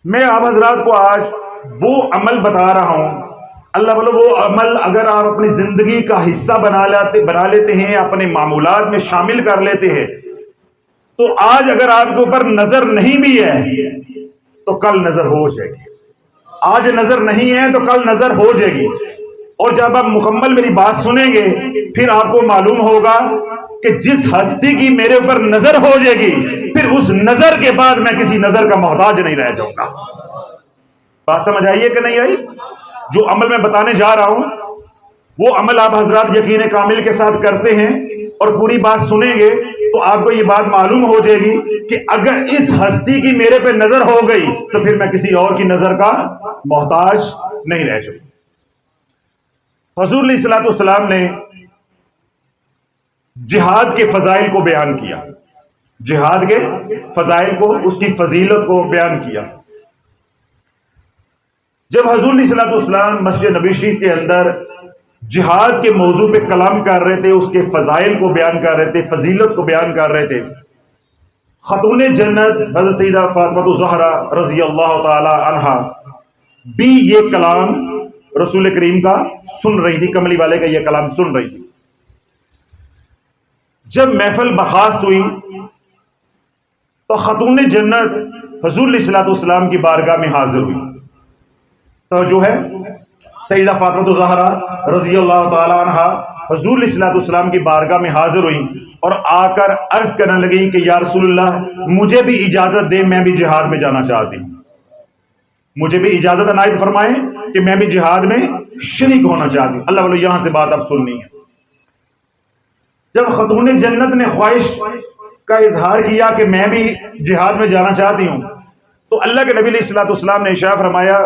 میں آپ حضرات کو آج وہ عمل بتا رہا ہوں، اللہ بولو وہ عمل اگر آپ اپنی زندگی کا حصہ بنا لیتے ہیں، اپنے معمولات میں شامل کر لیتے ہیں، تو آج اگر آپ کے اوپر نظر نہیں بھی ہے تو کل نظر ہو جائے گی۔ آج نظر نہیں ہے تو کل نظر ہو جائے گی، اور جب آپ مکمل میری بات سنیں گے پھر آپ کو معلوم ہوگا کہ جس ہستی کی میرے اوپر نظر ہو جائے گی، پھر اس نظر کے بعد میں کسی نظر کا محتاج نہیں رہ جاؤں گا۔ بات سمجھ آئیے کہ نہیں آئی؟ جو عمل میں بتانے جا رہا ہوں وہ عمل آپ حضرات یقین کامل کے ساتھ کرتے ہیں اور پوری بات سنیں گے تو آپ کو یہ بات معلوم ہو جائے گی کہ اگر اس ہستی کی میرے پہ نظر ہو گئی تو پھر میں کسی اور کی نظر کا محتاج نہیں رہ جاؤں۔ حضور علیہ الصلوۃ والسلام نے جہاد کے فضائل کو بیان کیا، جہاد کے فضائل کو، اس کی فضیلت کو بیان کیا۔ جب حضور علیہ الصلوۃ والسلام مسجد نبی شریف کے اندر جہاد کے موضوع پہ کلام کر رہے تھے، اس کے فضائل کو بیان کر رہے تھے، فضیلت کو بیان کر رہے تھے، خاتون جنت حضرت سیدہ فاطمہ الزہرا رضی اللہ تعالی عنہا بھی یہ کلام رسول کریم کا سن رہی تھی، کملی والے کا یہ کلام سن رہی تھی۔ جب محفل برخاست ہوئی تو خاتون جنت حضور علیہ الصلوۃ والسلام کی بارگاہ میں حاضر ہوئی۔ تو جو ہے سیدہ فاطمہ الزہرا رضی اللہ تعالی عنہا حضور علیہ الصلوۃ والسلام کی بارگاہ میں حاضر ہوئی اور آ کر عرض کرنے لگی کہ یا رسول اللہ مجھے بھی اجازت دیں، میں بھی جہاد میں جانا چاہتی ہوں، مجھے بھی اجازت عنایت فرمائیں کہ میں بھی جہاد میں شریک ہونا چاہتی ہوں۔ اللہ والو یہاں سے بات اب سننی ہے۔ جب خاتون جنت نے خواہش کا اظہار کیا کہ میں بھی جہاد میں جانا چاہتی ہوں تو اللہ کے نبی علیہ الصلوۃ والسلام نے ارشاد فرمایا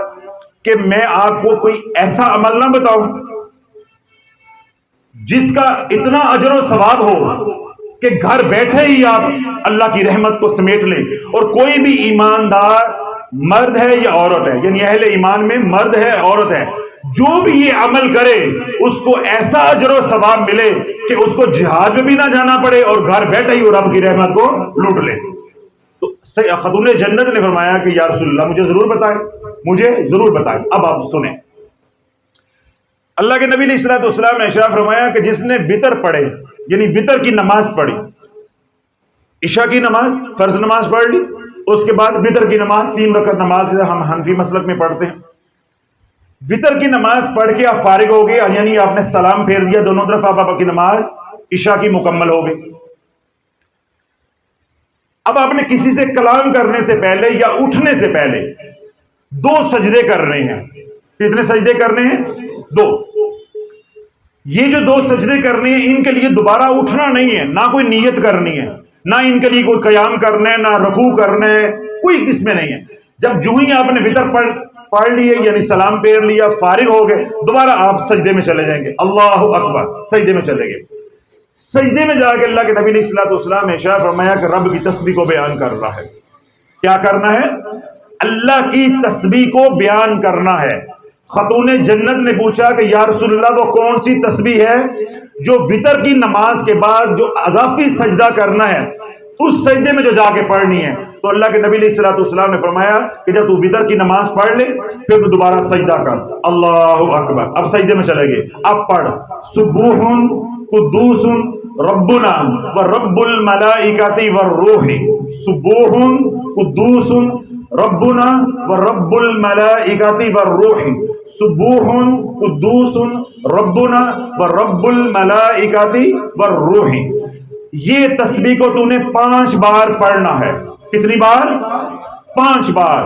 کہ میں آپ کو کوئی ایسا عمل نہ بتاؤں جس کا اتنا اجر و ثواب ہو کہ گھر بیٹھے ہی آپ اللہ کی رحمت کو سمیٹ لیں، اور کوئی بھی ایماندار مرد ہے یا عورت ہے، یعنی اہل ایمان میں مرد ہے عورت ہے، جو بھی یہ عمل کرے اس کو ایسا اجر و ثواب ملے کہ اس کو جہاد میں بھی نہ جانا پڑے اور گھر بیٹھے ہی وہ رب کی رحمت کو لوٹ لے۔ تو خاتون جنت نے فرمایا کہ یا رسول اللہ مجھے ضرور بتائیں، مجھے ضرور بتائیں۔ اب آپ سنیں، اللہ کے نبی علیہ الصلوۃ والسلام نے ارشاد فرمایا کہ جس نے وتر پڑھے، یعنی وتر کی نماز پڑھی، عشاء کی نماز فرض نماز پڑھ لی، اس کے بعد وتر کی نماز 3 رکعت نماز ہم حنفی مسلک میں پڑھتے ہیں، وتر کی نماز پڑھ کے آپ فارغ ہو گئے، یعنی آپ نے سلام پھیر دیا دونوں طرف، آپ کی نماز عشاء کی مکمل ہو گئی۔ اب آپ نے کسی سے کلام کرنے سے پہلے یا اٹھنے سے پہلے 2 سجدے کرنے ہیں۔ کتنے سجدے کرنے ہیں؟ 2۔ یہ جو 2 سجدے کرنے ہیں ان کے لیے دوبارہ اٹھنا نہیں ہے، نہ کوئی نیت کرنی ہے، نہ ان کے لیے کوئی قیام کرنا ہے، نہ رکوع کرنا ہے، کوئی اس میں نہیں ہے۔ جب جو ہی آپ نے وتر پڑھ لیے یعنی سلام پھیر لیا، فارغ ہو گئے، دوبارہ آپ سجدے میں چلے جائیں گے، اللہ اکبر، سجدے میں چلے گئے۔ سجدے میں جا کے اللہ کے نبی علیہ الصلوۃ والسلام نے ارشاد فرمایا کہ رب کی تسبیح کو بیان کر رہا ہے۔ کیا کرنا ہے؟ اللہ کی تسبیح کو بیان کرنا ہے۔ خاتون جنت نے پوچھا کہ یا رسول اللہ وہ کون سی تسبیح ہے جو وتر کی نماز کے بعد جو اضافی سجدہ کرنا ہے اس سجدے میں جو جا کے پڑھنی ہے؟ تو اللہ کے نبی علیہ الصلوۃ والسلام نے فرمایا کہ جب تو وتر کی نماز پڑھ لے پھر تو دوبارہ سجدہ کر، اللہ اکبر۔ اب سجدے میں چلے گئے، اب پڑھ سبوح قدوس ربنا ورب الملائکۃ والروح، سبوح قدوس ربنا ورب الملائکۃ والروح، سبوح قدوس ربنا ورب الملائکۃ والروح۔ یہ تسبیح کو تو نے 5 بار پڑھنا ہے۔ کتنی بار؟ 5 بار۔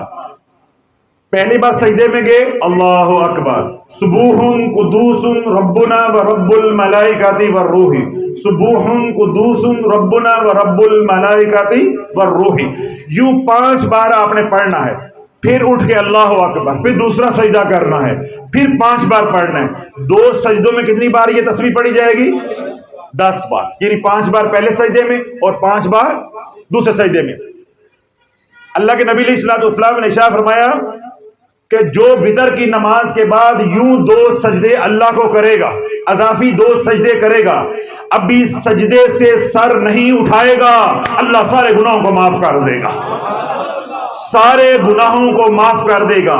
پہلی بار سجدے میں گئے، اللہ اکبر، سبوح قدوس ربنا ورب الملائکۃ والروح، سبوح قدوس ربنا ورب الملائکۃ والروح۔ یوں 5 بار آپ نے پڑھنا ہے، پھر اٹھ کے اللہ اکبر، پھر دوسرا سجدہ کرنا ہے، پھر 5 بار پڑھنا ہے۔ 2 سجدوں میں کتنی بار یہ تسبیح پڑھی جائے گی؟ 10 بار، یعنی 5 بار پہلے سجدے میں اور 5 بار دوسرے سجدے میں۔ اللہ کے نبی علیہ الصلوۃ والسلام نے ارشاد فرمایا کہ جو وتر کی نماز کے بعد یوں 2 سجدے اللہ کو کرے گا، اضافی 2 سجدے کرے گا، ابھی سجدے سے سر نہیں اٹھائے گا، اللہ سارے گناہوں کو معاف کر دے گا۔ سارے گناہوں کو معاف کر دے گا۔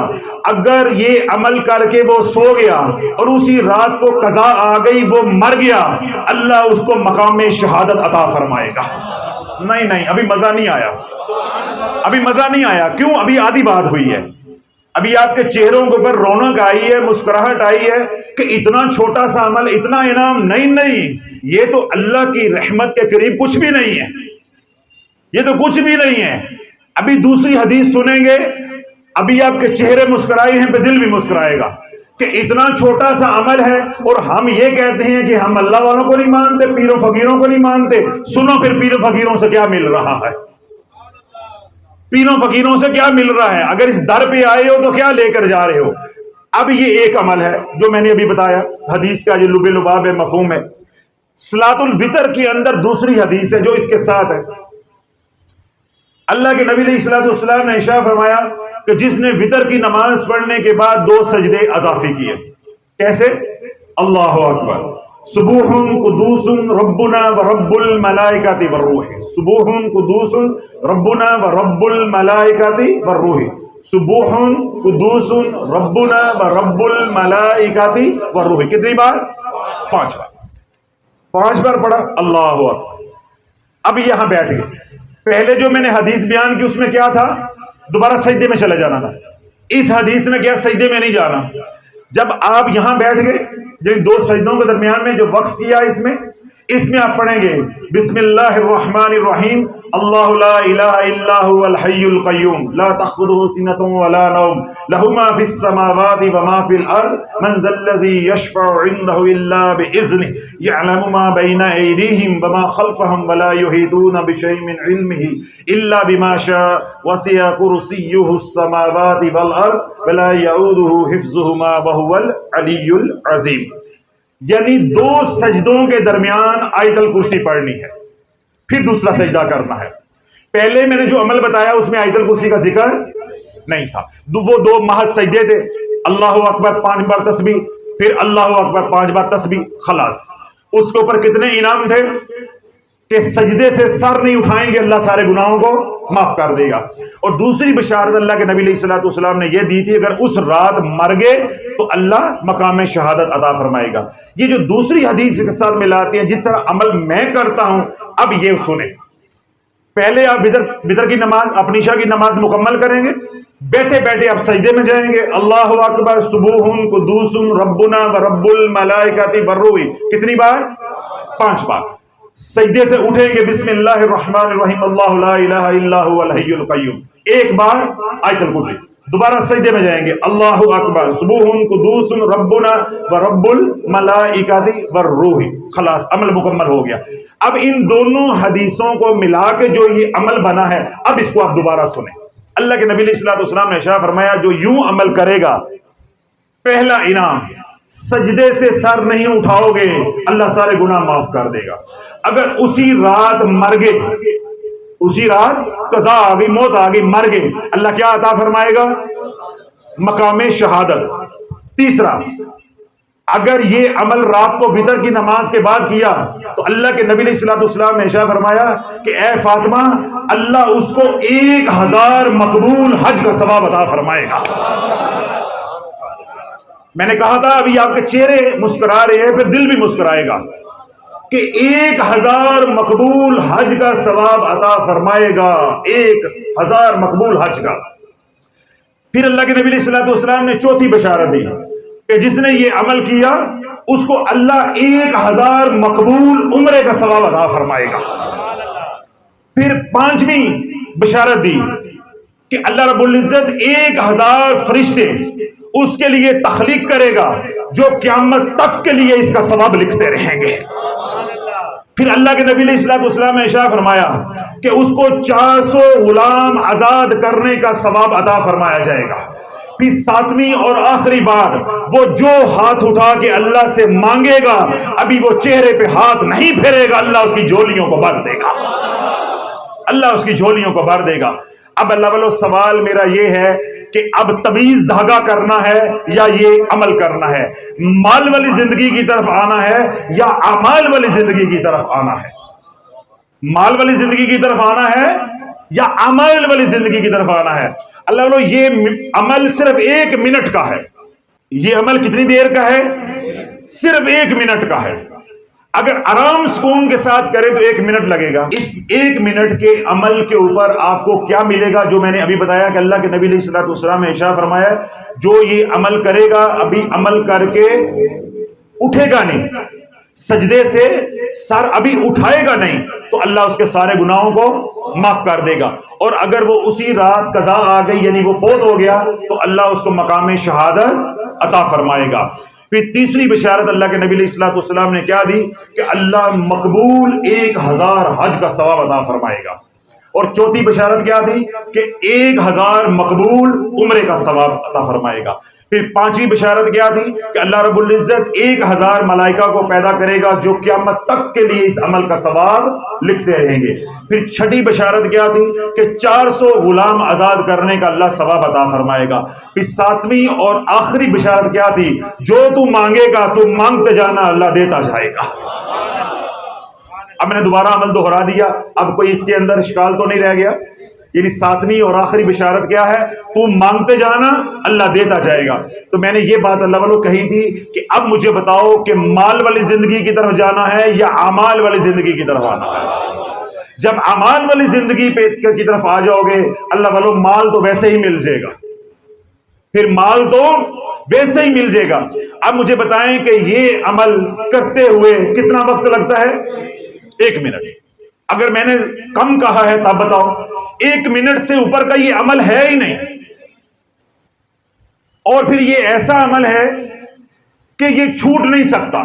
اگر یہ عمل کر کے وہ سو گیا اور اسی رات کو قضا آ گئی، وہ مر گیا، اللہ اس کو مقام شہادت عطا فرمائے گا۔ نہیں، ابھی مزہ نہیں آیا، ابھی مزہ نہیں آیا۔ کیوں؟ ابھی آدھی بات ہوئی ہے، ابھی آپ کے چہروں کے اوپر رونق آئی ہے، مسکراہٹ آئی ہے کہ اتنا چھوٹا سا عمل، اتنا انعام۔ نہیں، یہ تو اللہ کی رحمت کے قریب کچھ بھی نہیں ہے، یہ تو کچھ بھی نہیں ہے۔ ابھی دوسری حدیث سنیں گے، ابھی آپ کے چہرے مسکرائے ہیں پہ دل بھی مسکرائے گا کہ اتنا چھوٹا سا عمل ہے، اور ہم یہ کہتے ہیں کہ ہم اللہ والوں کو نہیں مانتے، پیروں فقیروں کو نہیں مانتے۔ سنو پھر پیروں فقیروں سے کیا مل رہا ہے، پیروں فقیروں سے کیا مل رہا ہے۔ اگر اس در پہ آئے ہو تو کیا لے کر جا رہے ہو؟ اب یہ ایک عمل ہے جو میں نے ابھی بتایا، حدیث کا جو لب لباب ہے، مفہوم ہے۔ صلاۃ الوتر کے اندر دوسری حدیث ہے جو اس کے ساتھ ہے۔ اللہ کے نبی علیہ الصلوۃ والسلام نے ارشاد فرمایا کہ جس نے وتر کی نماز پڑھنے کے بعد 2 سجدے اضافی کیے، کیسے؟ اللہ اکبر، سبوح قدوس ربنا ورب الملائکۃ والروح، سبوح قدوس ربنا ورب الملائکۃ والروح، سبوح قدوس ربنا ورب الملائکۃ والروح۔ کتنی بار؟ 5 بار، 5 بار پڑھا، اللہ اکبر۔ اب یہاں بیٹھ گئے، پہلے جو میں نے حدیث بیان کی اس میں کیا تھا؟ دوبارہ سجدے میں چلے جانا تھا۔ اس حدیث میں کیا سجدے میں نہیں جانا۔ جب آپ یہاں بیٹھ گئے، جن 2 سجدوں کے درمیان میں جو وقف کیا اس میں آپ پڑھیں گے بسم اللہ الرحمن الرحیم، اللہ لا الہ الا هو الحی القیوم لا تأخذه سنة ولا نوم له ما في السماوات وما في الارض من ذا الذی یشفع عنده الا باذنه يعلم ما بین ایدیہم وما خلفهم ولا يحیطون بشیء من علمه الا بما شاء وسع کرسیہ السماوات والارض ولا یعوده حفظهما وهو العلی العظیم۔ یعنی 2 سجدوں کے درمیان آیت الکرسی پڑھنی ہے، پھر دوسرا سجدہ کرنا ہے۔ پہلے میں نے جو عمل بتایا اس میں آیت الکرسی کا ذکر نہیں تھا، وہ 2 محض سجدے تھے۔ اللہ اکبر 5 بار تسبیح، پھر اللہ اکبر 5 بار تسبیح، خلاص۔ اس کے اوپر کتنے انعام تھے کہ سجدے سے سر نہیں اٹھائیں گے اللہ سارے گناہوں کو معاف کر دے گا۔ اور دوسری بشارت اللہ کے نبی علیہ الصلوۃ والسلام نے یہ دی تھی، اگر اس رات مر گئے تو اللہ مقام شہادت عطا فرمائے گا۔ یہ جو دوسری حدیث کے ساتھ ملاتی ہے، جس طرح عمل میں کرتا ہوں، اب یہ سنیں۔ پہلے آپ بدر کی نماز، اپنی عشاء کی نماز مکمل کریں گے، بیٹھے بیٹھے آپ سجدے میں جائیں گے، اللہ اکبر سبوح قدوس ربنا ورب الملائکۃ والروح، کتنی بار؟ 5 بار۔ سجدے سے اٹھیں گے بسم اللہ الرحمن الرحیم، اللہ لا الہ الا هو الحی القیوم، 1 بار آیت الکرسی۔ دوبارہ سجدے میں جائیں گے، اللہ اکبر سبوح قدوس ربنا ورب الملائکۃ والروح، خلاص عمل مکمل ہو گیا۔ اب ان دونوں حدیثوں کو ملا کے جو یہ عمل بنا ہے، اب اس کو آپ دوبارہ سنیں۔ اللہ کے نبی علیہ الصلوۃ والسلام نے ارشاد فرمایا جو یوں عمل کرے گا، پہلا انعام، سجدے سے سر نہیں اٹھاؤ گے اللہ سارے گناہ معاف کر دے گا۔ اگر اسی رات مر گئے، اسی رات قضا آ گئی، موت آ گئی، مر گئے، اللہ کیا عطا فرمائے گا؟ مقام شہادت۔ تیسرا، اگر یہ عمل رات کو وتر کی نماز کے بعد کیا تو اللہ کے نبی علیہ الصلوۃ والسلام نے ارشاد فرمایا کہ اے فاطمہ، اللہ اس کو 1000 مقبول حج کا ثواب عطا فرمائے گا۔ میں نے کہا تھا ابھی آپ کے چہرے مسکرا رہے ہیں، پھر دل بھی مسکرائے گا کہ 1000 مقبول حج کا ثواب عطا فرمائے گا، 1000 مقبول حج کا۔ پھر اللہ کے نبی علیہ الصلوۃ والسلام نے چوتھی بشارت دی کہ جس نے یہ عمل کیا اس کو اللہ 1000 مقبول عمرے کا ثواب عطا فرمائے گا۔ پھر 5ویں بشارت دی کہ اللہ رب العزت 1000 فرشتے اس کے لیے تخلیق کرے گا جو قیامت تک کے لیے اس کا ثواب لکھتے رہیں گے۔ پھر اللہ کے نبی علیہ الصلوۃ والسلام نے ارشاد فرمایا کہ اس کو 400 غلام آزاد کرنے کا ثواب عطا فرمایا جائے گا۔ پھر 7ویں اور آخری بات، وہ جو ہاتھ اٹھا کے اللہ سے مانگے گا، ابھی وہ چہرے پہ ہاتھ نہیں پھیرے گا، اللہ اس کی جھولیوں کو بھر دے گا، اللہ اس کی جھولیوں کو بھر دے گا۔ اب اللہ والو سوال میرا یہ ہے کہ اب تمیز دھاگا کرنا ہے یا یہ عمل کرنا ہے؟ مال والی زندگی کی طرف آنا ہے یا اعمال والی زندگی کی طرف آنا ہے؟ مال والی زندگی کی طرف آنا ہے یا عمل والی زندگی کی طرف آنا ہے. اللہ والو یہ عمل صرف 1 منٹ کا ہے. یہ عمل کتنی دیر کا ہے؟ صرف 1 منٹ کا ہے. اگر آرام سکون کے ساتھ کرے تو 1 منٹ لگے گا. اس 1 منٹ کے عمل کے اوپر آپ کو کیا ملے گا؟ جو میں نے ابھی بتایا کہ اللہ کے نبی علیہ الصلوۃ والسلام نے ارشاد فرمایا جو یہ عمل کرے گا ابھی عمل کر کے اٹھے گا نہیں، سجدے سے سر ابھی اٹھائے گا نہیں، تو اللہ اس کے سارے گناہوں کو معاف کر دے گا. اور اگر وہ اسی رات قضا آ گئی یعنی وہ فوت ہو گیا تو اللہ اس کو مقام شہادت عطا فرمائے گا. پھر تیسری بشارت اللہ کے نبی علیہ الصلوۃ والسلام نے کیا دی کہ اللہ مقبول 1000 حج کا ثواب عطا فرمائے گا. اور چوتھی بشارت کیا دی کہ 1000 مقبول عمرے کا ثواب عطا فرمائے گا. پھر پانچویں بشارت کیا تھی کہ اللہ رب العزت 1000 ملائکہ کو پیدا کرے گا جو قیامت تک کے لیے اس عمل کا ثواب لکھتے رہیں گے. پھر چھٹی بشارت کیا تھی کہ 400 غلام آزاد کرنے کا اللہ ثواب عطا فرمائے گا. پھر ساتویں اور آخری بشارت کیا تھی جو تو مانگے گا تو مانگتے جانا اللہ دیتا جائے گا. اب میں نے دوبارہ عمل دوہرا دیا، اب کوئی اس کے اندر اشکال تو نہیں رہ گیا. یعنی ساتویں اور آخری بشارت کیا ہے؟ تو مانگتے جانا اللہ دیتا جائے گا. تو میں نے یہ بات اللہ والوں کہی تھی کہ اب مجھے بتاؤ کہ مال والی زندگی کی طرف جانا ہے یا اعمال والی زندگی کی طرف آنا ہے. جب اعمال والی زندگی کی طرف آ جاؤ گے اللہ والوں مال تو ویسے ہی مل جائے گا، پھر مال تو ویسے ہی مل جائے گا. اب مجھے بتائیں کہ یہ عمل کرتے ہوئے کتنا وقت لگتا ہے؟ 1 منٹ. اگر میں نے کم کہا ہے تب بتاؤ 1 منٹ سے اوپر کا یہ عمل ہے ہی نہیں. اور پھر یہ ایسا عمل ہے کہ یہ چھوٹ نہیں سکتا،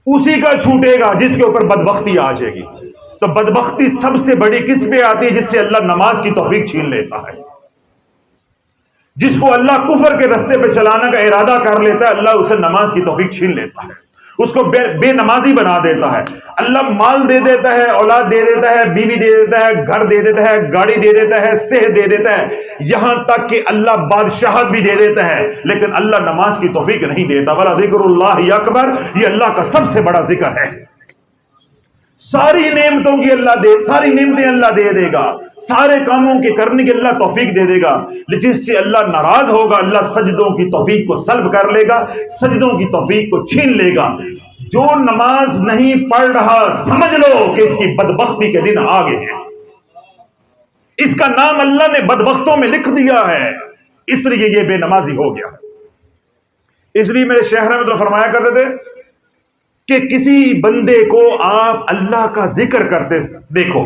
اسی کا چھوٹے گا جس کے اوپر بدبختی آ جائے گی. تو بدبختی سب سے بڑی کس پہ آتی ہے؟ جس سے اللہ نماز کی توفیق چھین لیتا ہے. جس کو اللہ کفر کے رستے پہ چلانا کا ارادہ کر لیتا ہے اللہ اسے نماز کی توفیق چھین لیتا ہے، اس کو بے نمازی بنا دیتا ہے. اللہ مال دے دیتا ہے، اولاد دے دیتا ہے، بیوی دے دیتا ہے، گھر دے دیتا ہے، گاڑی دے دیتا ہے، صحت دے دیتا ہے، یہاں تک کہ اللہ بادشاہت بھی دے دیتا ہے، لیکن اللہ نماز کی توفیق نہیں دیتا. وَلَا ذِكْرُ اللَّهِ أَكْبَرُ، یہ اللہ کا سب سے بڑا ذکر ہے. ساری نعمتوں کی ساری نعمتیں اللہ دے دے گا، سارے کاموں کے کرنے کے اللہ توفیق دے دے گا، جس سے اللہ ناراض ہوگا اللہ سجدوں کی توفیق کو سلب کر لے گا، سجدوں کی توفیق کو چھین لے گا. جو نماز نہیں پڑھ رہا سمجھ لو کہ اس کی بدبختی کے دن آگے ہیں. اس کا نام اللہ نے بدبختوں میں لکھ دیا ہے، اس لیے یہ بے نمازی ہو گیا. اس لیے میرے شہر میں تو فرمایا کرتے تھے کہ کسی بندے کو آپ اللہ کا ذکر کرتے دیکھو،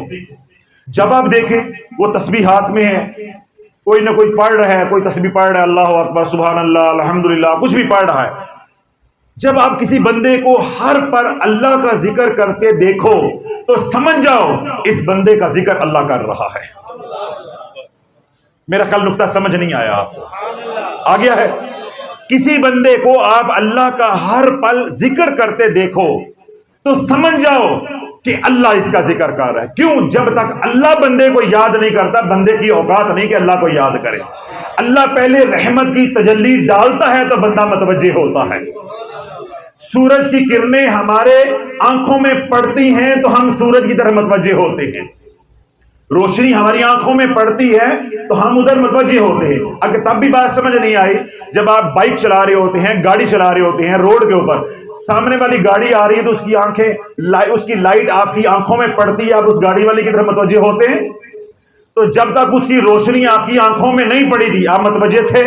جب آپ دیکھیں وہ تسبیح ہاتھ میں ہے، کوئی نہ کوئی پڑھ رہا ہے، کوئی تسبیح پڑھ رہا ہے، اللہ اکبر، سبحان اللہ، الحمدللہ، کچھ بھی پڑھ رہا ہے. جب آپ کسی بندے کو ہر پر اللہ کا ذکر کرتے دیکھو تو سمجھ جاؤ اس بندے کا ذکر اللہ کر رہا ہے. میرا خیال نقطہ سمجھ نہیں آیا آپ کو؟ آ گیا ہے؟ کسی بندے کو آپ اللہ کا ہر پل ذکر کرتے دیکھو تو سمجھ جاؤ کہ اللہ اس کا ذکر کر رہا ہے. کیوں؟ جب تک اللہ بندے کو یاد نہیں کرتا، بندے کی اوقات نہیں کہ اللہ کو یاد کرے. اللہ پہلے رحمت کی تجلی ڈالتا ہے تو بندہ متوجہ ہوتا ہے. سورج کی کرنیں ہمارے آنکھوں میں پڑتی ہیں تو ہم سورج کی طرف متوجہ ہوتے ہیں. روشنی ہماری آنکھوں میں پڑتی ہے تو ہم ادھر متوجہ ہوتے ہیں. اگر تب بھی بات سمجھ نہیں آئی، جب آپ بائک چلا رہے ہوتے ہیں، گاڑی چلا رہے ہوتے ہیں روڈ کے اوپر، سامنے والی گاڑی آ رہی ہے تو اس کی لائٹ آپ کی آنکھوں میں پڑتی ہے، آپ اس گاڑی والی کی طرف متوجہ ہوتے ہیں. تو جب تک اس کی روشنی آپ کی آنکھوں میں نہیں پڑی تھی آپ متوجہ تھے،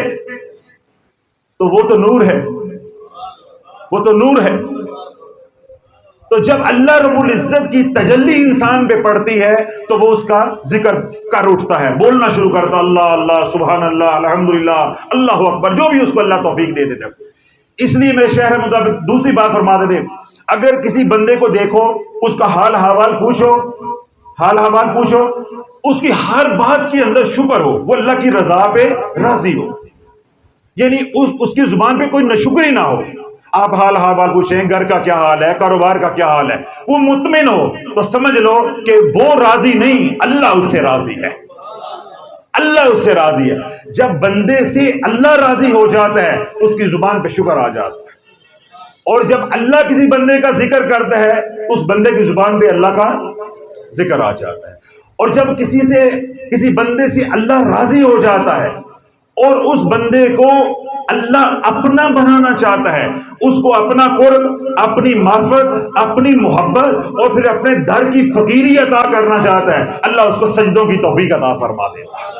تو وہ تو نور ہے، وہ تو نور ہے. تو جب اللہ رب العزت کی تجلی انسان پہ پڑتی ہے تو وہ اس کا ذکر کر اٹھتا ہے، بولنا شروع کرتا، اللہ اللہ، سبحان اللہ، الحمدللہ، اللہ اکبر، جو بھی اس کو اللہ توفیق دے دیتے. اس لیے میرے شہر مطابق دوسری بات فرماتے تھے، اگر کسی بندے کو دیکھو اس کا حال حوال پوچھو، اس کی ہر بات کے اندر شکر ہو، وہ اللہ کی رضا پہ راضی ہو، یعنی اس کی زبان پہ کوئی ناشکری نہ ہو. آپ حال پوچھیں، گھر کا کیا حال ہے، کاروبار کا کیا حال ہے، وہ مطمئن ہو تو سمجھ لو کہ وہ راضی نہیں، اللہ اس سے راضی ہے، اللہ اس سے راضی ہے. جب بندے سے اللہ راضی ہو جاتا ہے اس کی زبان پہ شکر آ جاتا ہے، اور جب اللہ کسی بندے کا ذکر کرتا ہے اس بندے کی زبان پہ اللہ کا ذکر آ جاتا ہے. اور جب کسی بندے سے اللہ راضی ہو جاتا ہے اور اس بندے کو اللہ اپنا بنانا چاہتا ہے، اس کو اپنا قرب، اپنی معرفت، اپنی محبت اور پھر اپنے در کی فقیری عطا کرنا چاہتا ہے، اللہ اس کو سجدوں کی توفیق عطا فرما دیتا ہے،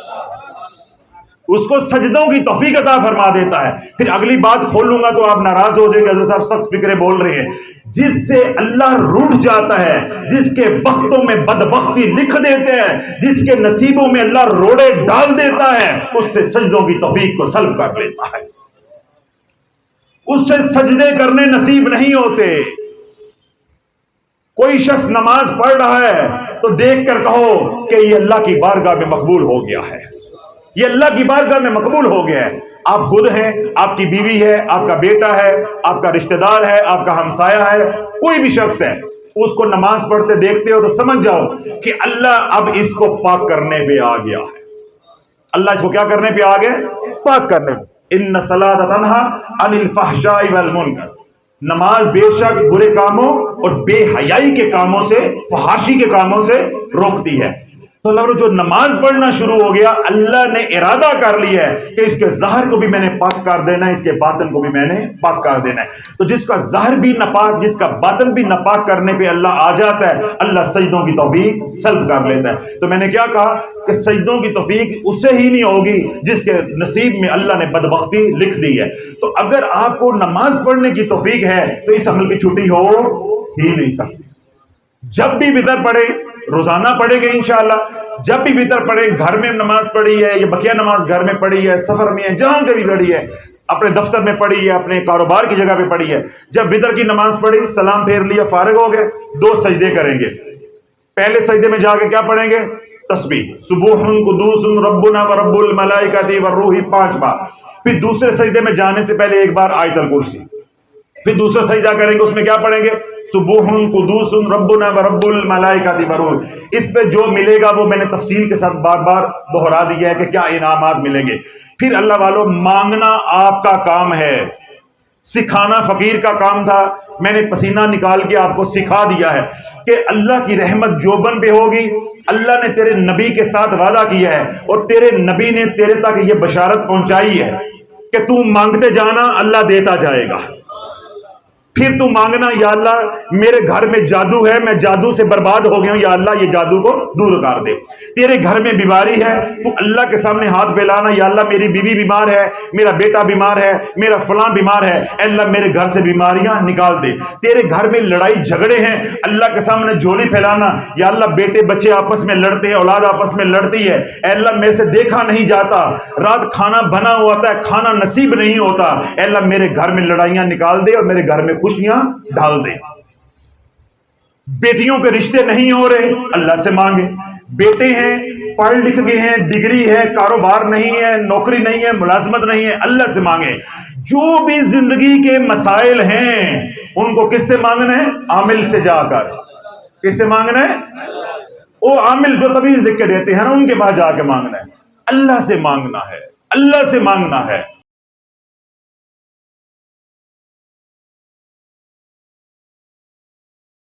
اس کو سجدوں کی توفیق عطا فرما دیتا ہے۔ پھر اگلی بات کھولوں گا تو آپ ناراض ہو جائیں کہ حضرت صاحب سخت فکرے بول رہے ہیں۔ جس سے اللہ روٹھ جاتا ہے، جس کے بختوں میں بدبختی لکھ دیتے ہیں، جس کے نصیبوں میں اللہ روڑے ڈال دیتا ہے، اس سے سجدوں کی توفیق کو سلب کر لیتا ہے، اس سے سجدے کرنے نصیب نہیں ہوتے۔ کوئی شخص نماز پڑھ رہا ہے تو دیکھ کر کہو کہ یہ اللہ کی بارگاہ میں مقبول ہو گیا ہے، یہ اللہ کی بارگاہ میں مقبول ہو گیا ہے۔ آپ خود ہیں، آپ کی بیوی ہے، آپ کا بیٹا ہے، آپ کا رشتہ دار ہے، آپ کا ہمسایہ ہے، کوئی بھی شخص ہے، اس کو نماز پڑھتے دیکھتے ہو تو سمجھ جاؤ کہ اللہ اب اس کو پاک کرنے پہ آ گیا ہے، اللہ اس کو کیا کرنے پہ آ گیا؟ پاک کرنے پہ۔ ان الصلاۃ تنہی عن الفحشاء والمنکر، نماز بے شک برے کاموں اور بے حیائی کے کاموں سے، فحاشی کے کاموں سے روکتی ہے۔ تو اللہ جو نماز پڑھنا شروع ہو گیا، اللہ نے ارادہ کر لیا ہے کہ اس کے ظاہر کو بھی میں نے پاک کر دینا ہے، اس کے باطن کو بھی میں نے پاک کر دینا ہے۔ تو جس کا ظاہر بھی ناپاک، جس کا باطن بھی ناپاک کرنے پہ اللہ آ جاتا ہے، اللہ سجدوں کی توفیق سلب کر لیتا ہے۔ تو میں نے کیا کہا کہ سجدوں کی توفیق اسے ہی نہیں ہوگی جس کے نصیب میں اللہ نے بدبختی لکھ دی ہے۔ تو اگر آپ کو نماز پڑھنے کی توفیق ہے تو اس عمل کی چھٹی ہو ہی نہیں سکتی۔ جب بھی وتر پڑھے، روزانہ پڑھے گے انشاءاللہ، جب بھی وتر پڑھے، گھر میں نماز پڑھی ہے یا بقیہ نماز گھر میں پڑھی ہے، سفر میں ہے، جہاں کبھی پڑھی ہے، اپنے دفتر میں پڑھی ہے، اپنے کاروبار کی جگہ پہ پڑھی ہے، جب وتر کی نماز پڑھی، سلام پھیر لیا، فارغ ہو گئے، 2 سجدے کریں گے۔ پہلے سجدے میں جا کے کیا پڑھیں گے؟ تسبیح، سبوح قدوس ربنا ورب الملائکۃ والروح 5 بار۔ پھر دوسرے سجدے میں جانے سے پہلے 1 بار آیت الکرسی، پھر دوسرا سجدہ کریں گے، اس میں کیا پڑھیں گے؟ سبوح قدوس ربنا ورب الملائکۃ والروح۔ اس پہ جو ملے گا وہ میں نے تفصیل کے ساتھ بار بار دہرا دیا ہے کہ کیا انعامات ملیں گے۔ پھر اللہ والوں، مانگنا آپ کا کام ہے، سکھانا فقیر کا کام تھا، میں نے پسینہ نکال کے آپ کو سکھا دیا ہے کہ اللہ کی رحمت جو بن پہ ہوگی، اللہ نے تیرے نبی کے ساتھ وعدہ کیا ہے اور تیرے نبی نے تیرے تک یہ بشارت پہنچائی ہے کہ تو مانگتے جانا، اللہ دیتا جائے گا۔ پھر تو مانگنا، یا اللہ میرے گھر میں جادو ہے، میں جادو سے برباد ہو گیا ہوں، یا اللہ یہ جادو کو دور کر دے۔ تیرے گھر میں بیماری ہے، تو اللہ کے سامنے ہاتھ پھیلانا، یا اللہ میری بیوی بیمار ہے، میرا بیٹا بیمار ہے، میرا فلاں بیمار ہے، اے اللہ میرے گھر سے بیماریاں نکال دے۔ تیرے گھر میں لڑائی جھگڑے ہیں، اللہ کے سامنے جھولی پھیلانا، یا اللہ بیٹے بچے آپس میں لڑتے ہیں، اولاد آپس میں لڑتی ہے، اے اللہ میرے سے دیکھا نہیں جاتا، رات کھانا بنا ہوتا ہے، کھانا نصیب نہیں ہوتا، اے اللہ میرے گھر میں لڑائیاں نکال دے اور میرے گھر میں خوشیاں ڈال دے۔ بیٹیوں کے رشتے نہیں ہو رہے، اللہ سے مانگے۔ بیٹے ہیں، پڑھ لکھ گئے ہیں، ڈگری ہے، کاروبار نہیں ہے، نوکری نہیں ہے، ملازمت نہیں ہے، اللہ سے مانگے۔ جو بھی زندگی کے مسائل ہیں ان کو کس سے مانگنا ہے؟ عامل سے جا کر۔ کس سے مانگنا ہے؟ وہ عامل جو طویل لکھ کے دیتے ہیں نا، ان کے پاس جا کے مانگنا ہے، اللہ سے مانگنا ہے، اللہ سے مانگنا ہے۔